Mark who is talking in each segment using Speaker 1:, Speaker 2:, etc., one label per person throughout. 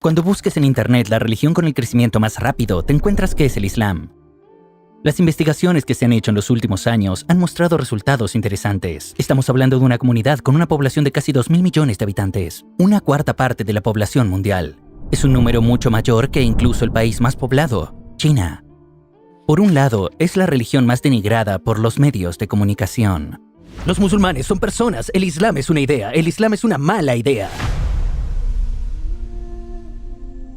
Speaker 1: Cuando busques en Internet la religión con el crecimiento más rápido, te encuentras que es el Islam. Las investigaciones que se han hecho en los últimos años han mostrado resultados interesantes. Estamos hablando de una comunidad con una población de casi 2.000 millones de habitantes, una cuarta parte de la población mundial. Es un número mucho mayor que incluso el país más poblado, China. Por un lado, es la religión más denigrada por los medios de comunicación. Los musulmanes son personas, el Islam es una idea, el Islam es una mala idea.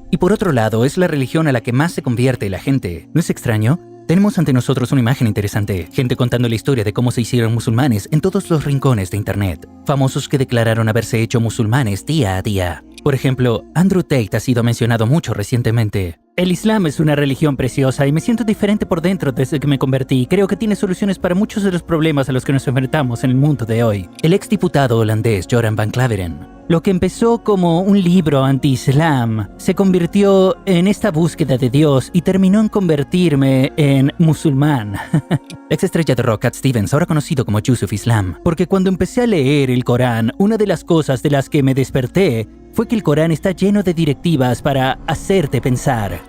Speaker 1: Y por otro lado, es la religión a la que más se convierte la gente. ¿No es extraño? Tenemos ante nosotros una imagen interesante. Gente contando la historia de cómo se hicieron musulmanes en todos los rincones de Internet. Famosos que declararon haberse hecho musulmanes día a día. Por ejemplo, Andrew Tate ha sido mencionado mucho recientemente. El Islam es una religión preciosa y me siento diferente por dentro desde que me convertí. Creo que tiene soluciones para muchos de los problemas a los que nos enfrentamos en el mundo de hoy. El exdiputado holandés Joran van Klaveren. Lo que empezó como un libro anti-islam se convirtió en esta búsqueda de Dios y terminó en convertirme en musulmán. La exestrella de rock Cat Stevens, ahora conocido como Yusuf Islam, porque cuando empecé a leer el Corán, una de las cosas de las que me desperté fue que el Corán está lleno de directivas para hacerte pensar.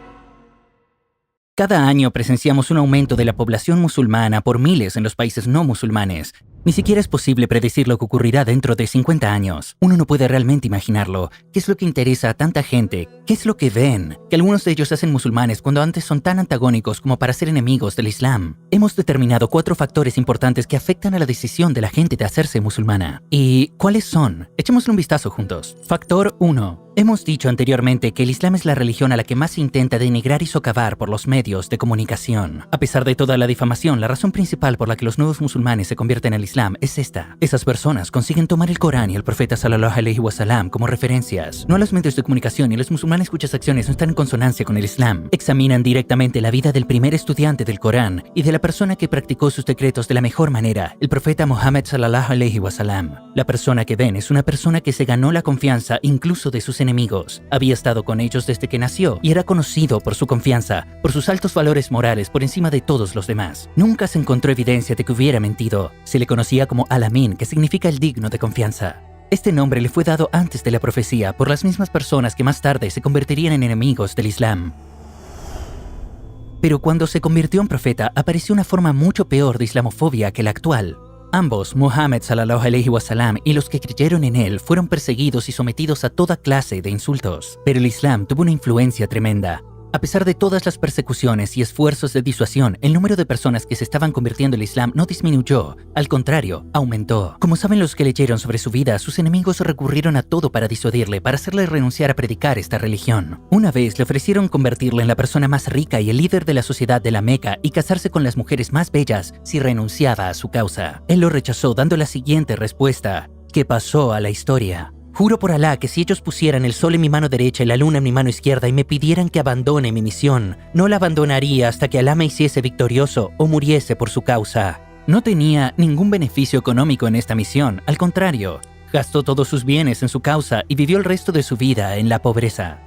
Speaker 1: Cada año presenciamos un aumento de la población musulmana por miles en los países no musulmanes. Ni siquiera es posible predecir lo que ocurrirá dentro de 50 años. Uno no puede realmente imaginarlo. ¿Qué es lo que interesa a tanta gente? ¿Qué es lo que ven? Que algunos de ellos se hacen musulmanes cuando antes son tan antagónicos como para ser enemigos del Islam. Hemos determinado 4 factores importantes que afectan a la decisión de la gente de hacerse musulmana. ¿Y cuáles son? Echémosle un vistazo juntos. Factor 1. Hemos dicho anteriormente que el Islam es la religión a la que más se intenta denigrar y socavar por los medios de comunicación. A pesar de toda la difamación, la razón principal por la que los nuevos musulmanes se convierten al Islam es esta. Esas personas consiguen tomar el Corán y el profeta sallallahu alaihi wasallam como referencias. No a los medios de comunicación y a los musulmanes cuyas acciones no están en consonancia con el Islam. Examinan directamente la vida del primer estudiante del Corán y de la persona que practicó sus decretos de la mejor manera, el profeta Muhammad sallallahu alaihi wasallam. La persona que ven es una persona que se ganó la confianza incluso de sus enemigos. Había estado con ellos desde que nació y era conocido por su confianza, por sus altos valores morales por encima de todos los demás. Nunca se encontró evidencia de que hubiera mentido. Se le conocía como Al-Amin, que significa el digno de confianza. Este nombre le fue dado antes de la profecía por las mismas personas que más tarde se convertirían en enemigos del Islam. Pero cuando se convirtió en profeta, apareció una forma mucho peor de islamofobia que la actual. Ambos, Muhammad sallallahu alaihi wasallam y los que creyeron en él, fueron perseguidos y sometidos a toda clase de insultos. Pero el Islam tuvo una influencia tremenda. A pesar de todas las persecuciones y esfuerzos de disuasión, el número de personas que se estaban convirtiendo al Islam no disminuyó, al contrario, aumentó. Como saben los que leyeron sobre su vida, sus enemigos recurrieron a todo para disuadirle, para hacerle renunciar a predicar esta religión. Una vez le ofrecieron convertirle en la persona más rica y el líder de la sociedad de la Meca y casarse con las mujeres más bellas si renunciaba a su causa. Él lo rechazó dando la siguiente respuesta, que pasó a la historia. Juro por Alá que si ellos pusieran el sol en mi mano derecha y la luna en mi mano izquierda y me pidieran que abandone mi misión, no la abandonaría hasta que Alá me hiciese victorioso o muriese por su causa. No tenía ningún beneficio económico en esta misión, al contrario, gastó todos sus bienes en su causa y vivió el resto de su vida en la pobreza.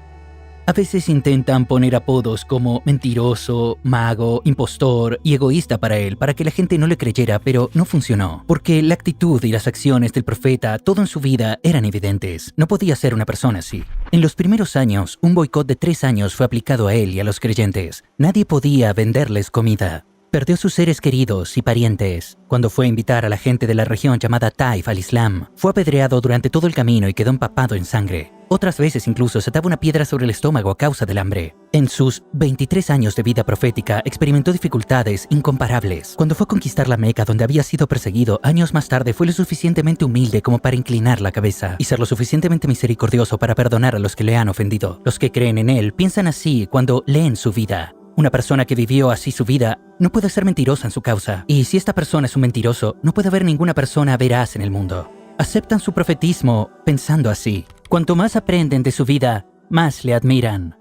Speaker 1: A veces intentan poner apodos como mentiroso, mago, impostor y egoísta para él, para que la gente no le creyera, pero no funcionó. Porque la actitud y las acciones del profeta, todo en su vida, eran evidentes. No podía ser una persona así. En los primeros años, un boicot de 3 años fue aplicado a él y a los creyentes. Nadie podía venderles comida. Perdió sus seres queridos y parientes. Cuando fue a invitar a la gente de la región llamada Taif al Islam, fue apedreado durante todo el camino y quedó empapado en sangre. Otras veces incluso se ataba una piedra sobre el estómago a causa del hambre. En sus 23 años de vida profética experimentó dificultades incomparables. Cuando fue a conquistar la Meca, donde había sido perseguido, años más tarde fue lo suficientemente humilde como para inclinar la cabeza y ser lo suficientemente misericordioso para perdonar a los que le han ofendido. Los que creen en él piensan así cuando leen su vida. Una persona que vivió así su vida no puede ser mentirosa en su causa. Y si esta persona es un mentiroso, no puede haber ninguna persona veraz en el mundo. Aceptan su profetismo pensando así. Cuanto más aprenden de su vida, más le admiran.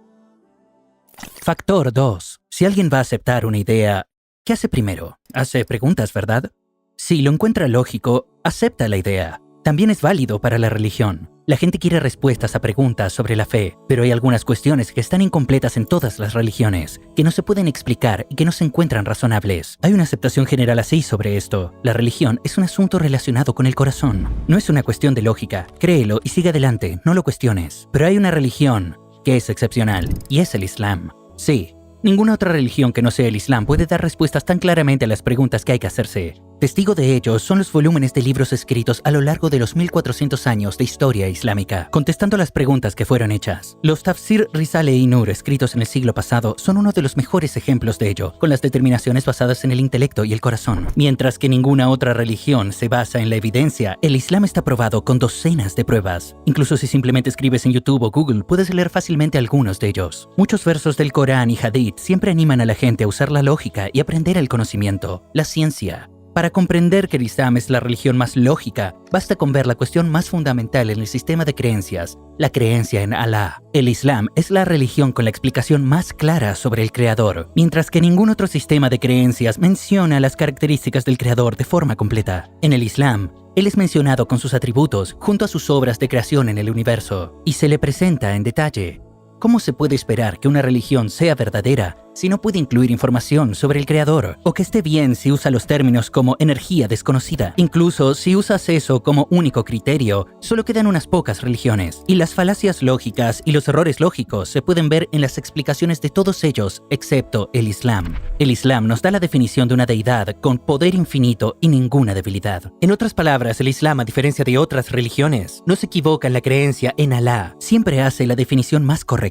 Speaker 1: Factor 2. Si alguien va a aceptar una idea, ¿qué hace primero? Hace preguntas, ¿verdad? Si lo encuentra lógico, acepta la idea. También es válido para la religión. La gente quiere respuestas a preguntas sobre la fe, pero hay algunas cuestiones que están incompletas en todas las religiones, que no se pueden explicar y que no se encuentran razonables. Hay una aceptación general así sobre esto. La religión es un asunto relacionado con el corazón. No es una cuestión de lógica. Créelo y sigue adelante, no lo cuestiones. Pero hay una religión que es excepcional, y es el Islam. Sí, ninguna otra religión que no sea el Islam puede dar respuestas tan claramente a las preguntas que hay que hacerse. Testigo de ello son los volúmenes de libros escritos a lo largo de los 1400 años de historia islámica, contestando las preguntas que fueron hechas. Los Tafsir Risale-i Nur escritos en el siglo pasado son uno de los mejores ejemplos de ello, con las determinaciones basadas en el intelecto y el corazón. Mientras que ninguna otra religión se basa en la evidencia, el Islam está probado con docenas de pruebas. Incluso si simplemente escribes en YouTube o Google, puedes leer fácilmente algunos de ellos. Muchos versos del Corán y Hadith siempre animan a la gente a usar la lógica y aprender el conocimiento, la ciencia. Para comprender que el Islam es la religión más lógica, basta con ver la cuestión más fundamental en el sistema de creencias, la creencia en Alá. El Islam es la religión con la explicación más clara sobre el Creador, mientras que ningún otro sistema de creencias menciona las características del Creador de forma completa. En el Islam, Él es mencionado con sus atributos junto a sus obras de creación en el universo, y se le presenta en detalle. ¿Cómo se puede esperar que una religión sea verdadera si no puede incluir información sobre el Creador? O que esté bien si usa los términos como energía desconocida. Incluso si usas eso como único criterio, solo quedan unas pocas religiones. Y las falacias lógicas y los errores lógicos se pueden ver en las explicaciones de todos ellos, excepto el Islam. El Islam nos da la definición de una deidad con poder infinito y ninguna debilidad. En otras palabras, el Islam, a diferencia de otras religiones, no se equivoca en la creencia en Alá. Siempre hace la definición más correcta.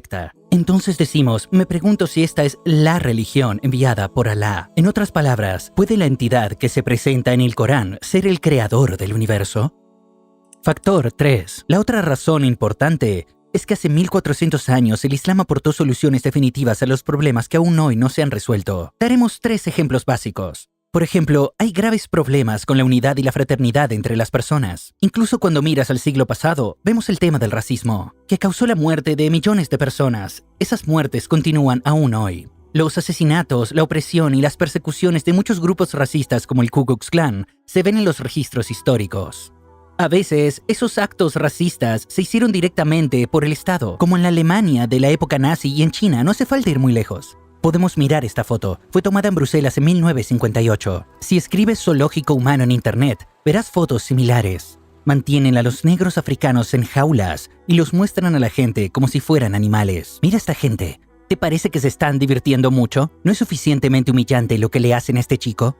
Speaker 1: Entonces decimos, me pregunto si esta es la religión enviada por Alá. En otras palabras, ¿puede la entidad que se presenta en el Corán ser el creador del universo? Factor 3. La otra razón importante es que hace 1400 años el Islam aportó soluciones definitivas a los problemas que aún hoy no se han resuelto. Daremos 3 ejemplos básicos. Por ejemplo, hay graves problemas con la unidad y la fraternidad entre las personas. Incluso cuando miras al siglo pasado, vemos el tema del racismo, que causó la muerte de millones de personas. Esas muertes continúan aún hoy. Los asesinatos, la opresión y las persecuciones de muchos grupos racistas como el Ku Klux Klan se ven en los registros históricos. A veces, esos actos racistas se hicieron directamente por el Estado, como en la Alemania de la época nazi y en China, no hace falta ir muy lejos. Podemos mirar esta foto. Fue tomada en Bruselas en 1958. Si escribes zoológico humano en internet, verás fotos similares. Mantienen a los negros africanos en jaulas y los muestran a la gente como si fueran animales. Mira esta gente. ¿Te parece que se están divirtiendo mucho? ¿No es suficientemente humillante lo que le hacen a este chico?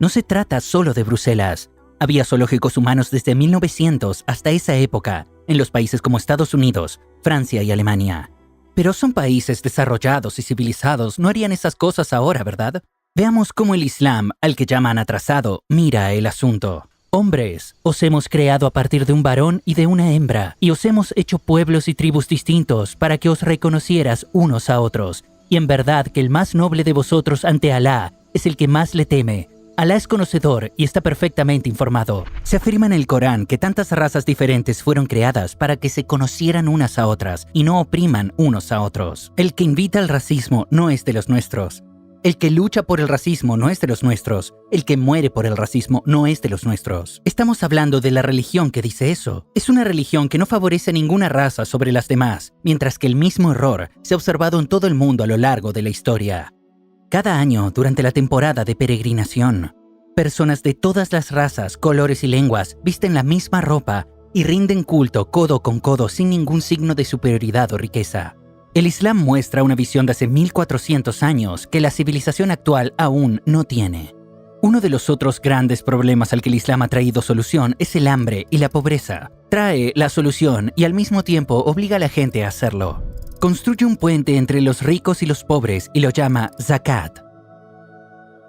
Speaker 1: No se trata solo de Bruselas. Había zoológicos humanos desde 1900 hasta esa época, en los países como Estados Unidos, Francia y Alemania. Pero son países desarrollados y civilizados, no harían esas cosas ahora, ¿verdad? Veamos cómo el Islam, al que llaman atrasado, mira el asunto. Hombres, os hemos creado a partir de un varón y de una hembra, y os hemos hecho pueblos y tribus distintos para que os reconocieras unos a otros. Y en verdad que el más noble de vosotros ante Alá es el que más le teme. Alá es conocedor y está perfectamente informado. Se afirma en el Corán que tantas razas diferentes fueron creadas para que se conocieran unas a otras y no opriman unos a otros. El que invita al racismo no es de los nuestros. El que lucha por el racismo no es de los nuestros. El que muere por el racismo no es de los nuestros. Estamos hablando de la religión que dice eso. Es una religión que no favorece a ninguna raza sobre las demás, mientras que el mismo error se ha observado en todo el mundo a lo largo de la historia. Cada año, durante la temporada de peregrinación, personas de todas las razas, colores y lenguas visten la misma ropa y rinden culto codo con codo sin ningún signo de superioridad o riqueza. El Islam muestra una visión de hace 1400 años que la civilización actual aún no tiene. Uno de los otros grandes problemas al que el Islam ha traído solución es el hambre y la pobreza. Trae la solución y al mismo tiempo obliga a la gente a hacerlo. Construye un puente entre los ricos y los pobres y lo llama zakat.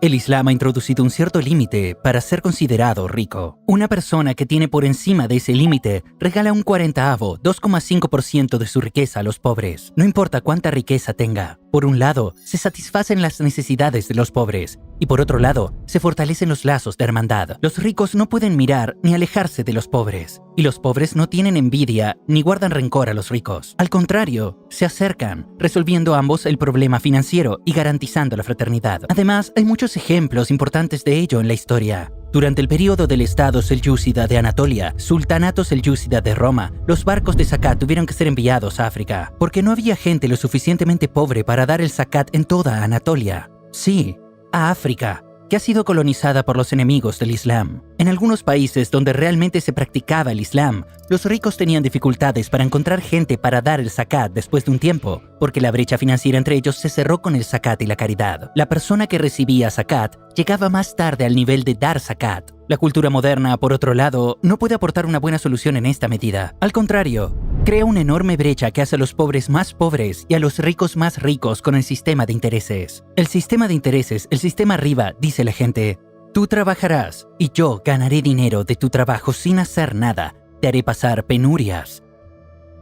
Speaker 1: El Islam ha introducido un cierto límite para ser considerado rico. Una persona que tiene por encima de ese límite regala un 40avo, 2,5% de su riqueza a los pobres. No importa cuánta riqueza tenga. Por un lado, se satisfacen las necesidades de los pobres y por otro lado, se fortalecen los lazos de hermandad. Los ricos no pueden mirar ni alejarse de los pobres y los pobres no tienen envidia ni guardan rencor a los ricos. Al contrario, se acercan, resolviendo ambos el problema financiero y garantizando la fraternidad. Además, hay muchos ejemplos importantes de ello en la historia. Durante el periodo del Estado Selyúcida de Anatolia, Sultanato Selyúcida de Roma, los barcos de zakat tuvieron que ser enviados a África, porque no había gente lo suficientemente pobre para dar el zakat en toda Anatolia. Sí, a África, que ha sido colonizada por los enemigos del Islam. En algunos países donde realmente se practicaba el Islam, los ricos tenían dificultades para encontrar gente para dar el zakat después de un tiempo, porque la brecha financiera entre ellos se cerró con el zakat y la caridad. La persona que recibía zakat llegaba más tarde al nivel de dar zakat. La cultura moderna, por otro lado, no puede aportar una buena solución en esta medida. Al contrario, crea una enorme brecha que hace a los pobres más pobres y a los ricos más ricos con el sistema de intereses. El sistema de intereses, el sistema arriba, dice la gente: tú trabajarás y yo ganaré dinero de tu trabajo sin hacer nada. Te haré pasar penurias.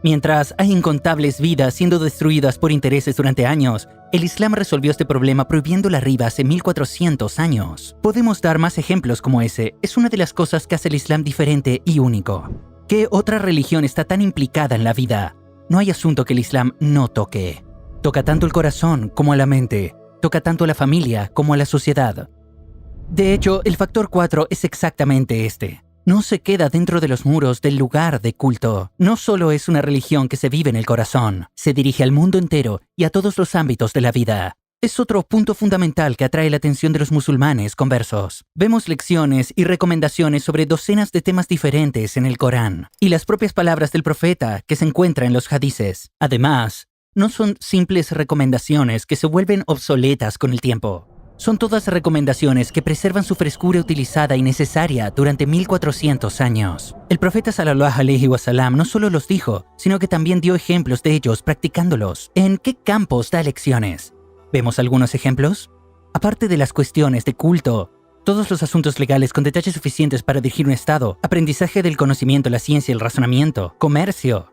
Speaker 1: Mientras hay incontables vidas siendo destruidas por intereses durante años, el Islam resolvió este problema prohibiendo la riba hace 1400 años. Podemos dar más ejemplos como ese. Es una de las cosas que hace el Islam diferente y único. ¿Qué otra religión está tan implicada en la vida? No hay asunto que el Islam no toque. Toca tanto el corazón como a la mente. Toca tanto a la familia como a la sociedad. De hecho, el factor 4 es exactamente este. No se queda dentro de los muros del lugar de culto. No solo es una religión que se vive en el corazón, se dirige al mundo entero y a todos los ámbitos de la vida. Es otro punto fundamental que atrae la atención de los musulmanes conversos. Vemos lecciones y recomendaciones sobre docenas de temas diferentes en el Corán y las propias palabras del profeta que se encuentran en los hadices. Además, no son simples recomendaciones que se vuelven obsoletas con el tiempo. Son todas recomendaciones que preservan su frescura utilizada y necesaria durante 1400 años. El profeta sallallahu alaihi wasallam no solo los dijo, sino que también dio ejemplos de ellos practicándolos. ¿En qué campos da lecciones? ¿Vemos algunos ejemplos? Aparte de las cuestiones de culto, todos los asuntos legales con detalles suficientes para dirigir un estado, aprendizaje del conocimiento, la ciencia y el razonamiento, comercio,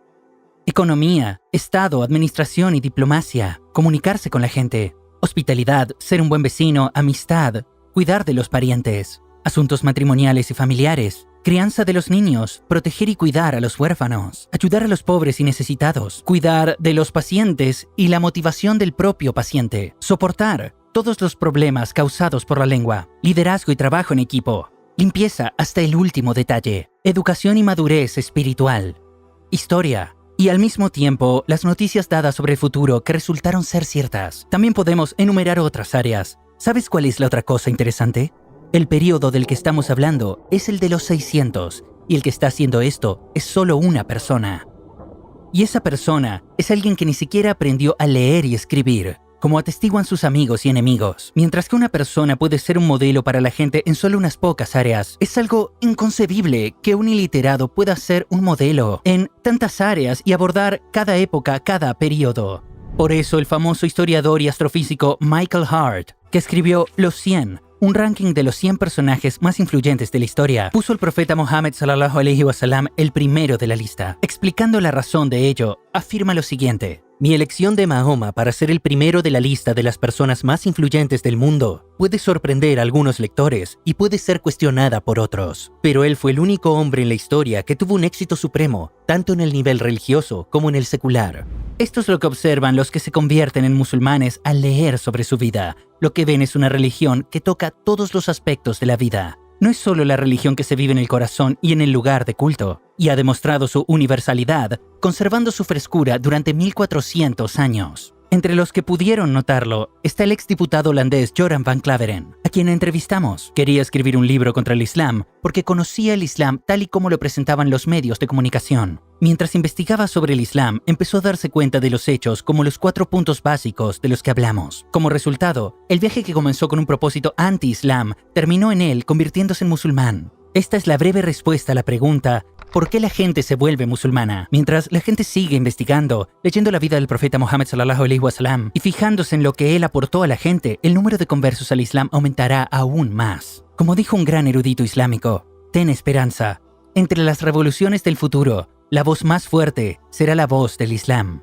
Speaker 1: economía, estado, administración y diplomacia, comunicarse con la gente, hospitalidad, ser un buen vecino, amistad, cuidar de los parientes, asuntos matrimoniales y familiares, crianza de los niños, proteger y cuidar a los huérfanos, ayudar a los pobres y necesitados, cuidar de los pacientes y la motivación del propio paciente, soportar todos los problemas causados por la lengua, liderazgo y trabajo en equipo, limpieza hasta el último detalle, educación y madurez espiritual, historia, y al mismo tiempo las noticias dadas sobre el futuro que resultaron ser ciertas. También podemos enumerar otras áreas. ¿Sabes cuál es la otra cosa interesante? El periodo del que estamos hablando es el de los 600, y el que está haciendo esto es solo una persona. Y esa persona es alguien que ni siquiera aprendió a leer y escribir, como atestiguan sus amigos y enemigos. Mientras que una persona puede ser un modelo para la gente en solo unas pocas áreas, es algo inconcebible que un iliterado pueda ser un modelo en tantas áreas y abordar cada época, cada periodo. Por eso el famoso historiador y astrofísico Michael Hart, que escribió Los 100, un ranking de los 100 personajes más influyentes de la historia, puso al profeta Muhammad sallallahu alaihi wasallam el primero de la lista. Explicando la razón de ello, afirma lo siguiente: mi elección de Mahoma para ser el primero de la lista de las personas más influyentes del mundo puede sorprender a algunos lectores y puede ser cuestionada por otros. Pero él fue el único hombre en la historia que tuvo un éxito supremo, tanto en el nivel religioso como en el secular. Esto es lo que observan los que se convierten en musulmanes al leer sobre su vida. Lo que ven es una religión que toca todos los aspectos de la vida. No es solo la religión que se vive en el corazón y en el lugar de culto, y ha demostrado su universalidad, conservando su frescura durante 1400 años. Entre los que pudieron notarlo está el exdiputado holandés Joran van Klaveren, a quien entrevistamos. Quería escribir un libro contra el Islam porque conocía el Islam tal y como lo presentaban los medios de comunicación. Mientras investigaba sobre el Islam, empezó a darse cuenta de los hechos como los 4 puntos básicos de los que hablamos. Como resultado, el viaje que comenzó con un propósito anti-Islam terminó en él convirtiéndose en musulmán. Esta es la breve respuesta a la pregunta: ¿por qué la gente se vuelve musulmana? Mientras la gente sigue investigando, leyendo la vida del profeta Muhammad sallallahu alaihi wasallam y fijándose en lo que él aportó a la gente, el número de conversos al Islam aumentará aún más. Como dijo un gran erudito islámico, ten esperanza. Entre las revoluciones del futuro, la voz más fuerte será la voz del Islam.